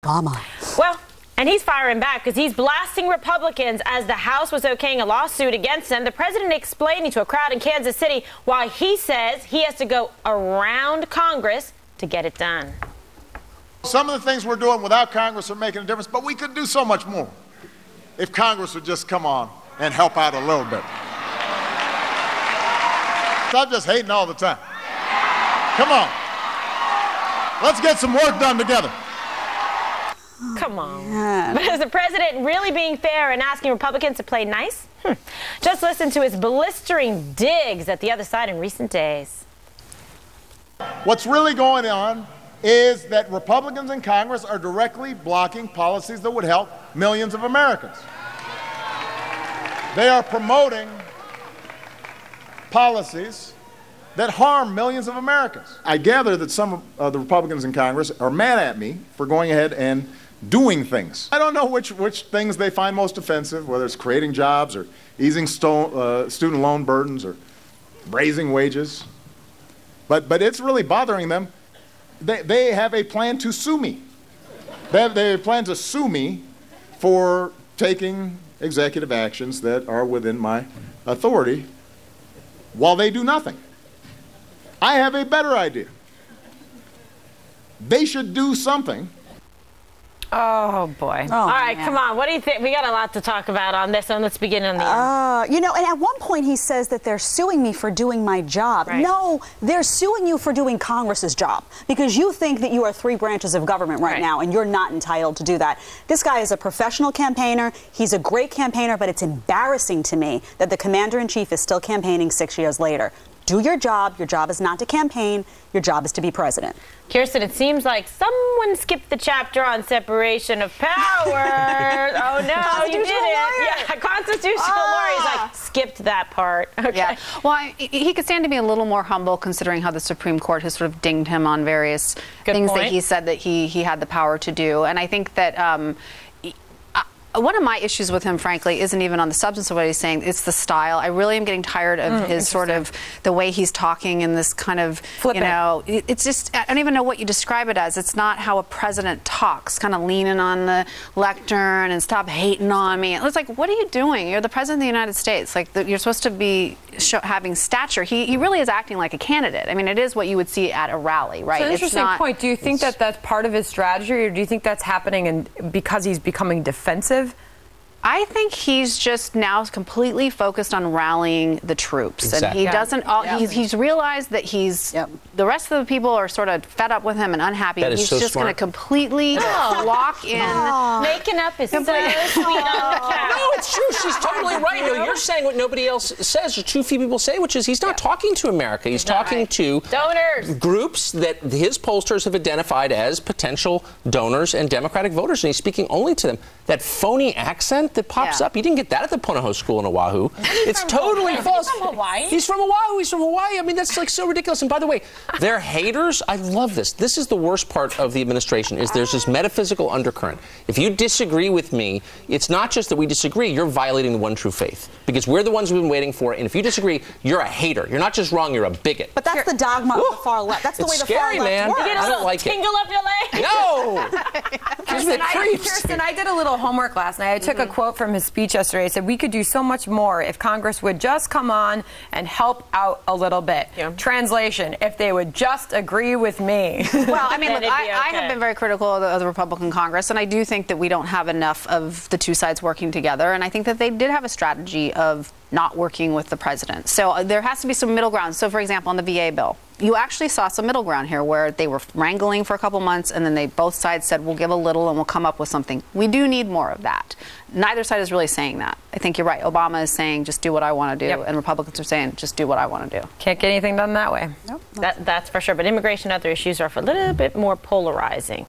Obama. Well, and he's firing back because he's blasting Republicans as the House was okaying a lawsuit against them. The president explaining to a crowd in Kansas City why he says he has to go around Congress to get it done. Some of the things we're doing without Congress are making a difference, but we could do so much more if Congress would just come on and help out a little bit. Stop just hating all the time. Come on. Let's get some work done together. Come on. But is the president really being fair and asking Republicans to play nice? Just listen to his blistering digs at the other side in recent days. What's really going on is that Republicans in Congress are directly blocking policies that would help millions of Americans. They are promoting policies that harm millions of Americans. I gather that some of the Republicans in Congress are mad at me for going ahead and doing things. I don't know which things they find most offensive, whether it's creating jobs or easing student loan burdens or raising wages. But it's really bothering them. They have a plan to sue me. They plan to sue me for taking executive actions that are within my authority while they do nothing. I have a better idea. They should do something. Oh, boy. Oh, all right, man. come on. What do you think? We got a lot to talk about on this one. Let's begin on the end. You know, and at one point he says that they're suing me for doing my job. Right. No, they're suing you for doing Congress's job because you think that you are three branches of government right now and you're not entitled to do that. This guy is a professional campaigner. He's a great campaigner, but it's embarrassing to me that the commander-in-chief is still campaigning 6 years later. Do your job. Your job is not to campaign. Your job is to be president. Kirsten, it seems like someone skipped the chapter on separation of powers. Oh, no, you didn't. Yeah, constitutional lawyer. He's like, skipped that part. Okay. Yeah. Well, he could stand to be a little more humble considering how the Supreme Court has sort of dinged him on various things that he said that he had the power to do. And I think that one of my issues with him, frankly, isn't even on the substance of what he's saying. It's the style. I really am getting tired of his sort of the way he's talking and this kind of, you know, it's just, I don't even know what you describe it as. It's not how a president talks, kind of leaning on the lectern and stop hating on me. It's like, what are you doing? You're the president of the United States. Like, you're supposed to be having stature. He really is acting like a candidate. I mean, it is what you would see at a rally, right? So an interesting point. Do you think that that's part of his strategy, or do you think that's happening because he's becoming defensive? I think he's just now completely focused on rallying the troops. Exactly. And he doesn't, he's realized that the rest of the people are sort of fed up with him and unhappy. And he's so just going to completely lock in. Making up is so sweet on the couch. No, it's true. She's totally right. No, you're saying what nobody else says, or too few people say, which is he's not talking to America. He's talking to donors, groups that his pollsters have identified as potential donors and Democratic voters, and he's speaking only to them. That phony accent that pops up, you didn't get that at the Punahou School in Oahu. It's totally false. He's from Hawaii. He's from Oahu. He's from Hawaii. I mean, that's like so ridiculous. And by the way, they're haters. I love this. This is the worst part of the administration, is there's this metaphysical undercurrent. If you disagree with me, it's not just that we disagree, you're violating the one true faith. Because we're the ones we've been waiting for, and if you disagree, you're a hater. You're not just wrong, you're a bigot. But that's the dogma of the far left. That's the way the scary, far left man. works. You get a little tingle up your leg? No! Kirsten, I did a little homework last night. I took a quote from his speech yesterday. It said, we could do so much more if Congress would just come on and help out a little bit. Translation, if they would just agree with me. Well, I mean, look, I have been very critical of the Republican Congress, and I do think that we don't have enough of the two sides working together, and I think that they did have a strategy of not working with the president. So there has to be some middle ground. So, for example, on the VA bill, you actually saw some middle ground here where they were wrangling for a couple months, and then both sides said, we'll give a little and we'll come up with something. We do need more of that. Neither side is really saying that. I think you're right. Obama is saying, just do what I want to do, and Republicans are saying, just do what I want to do. Can't get anything done that way. Nope. That's for sure. But immigration and other issues are a little bit more polarizing.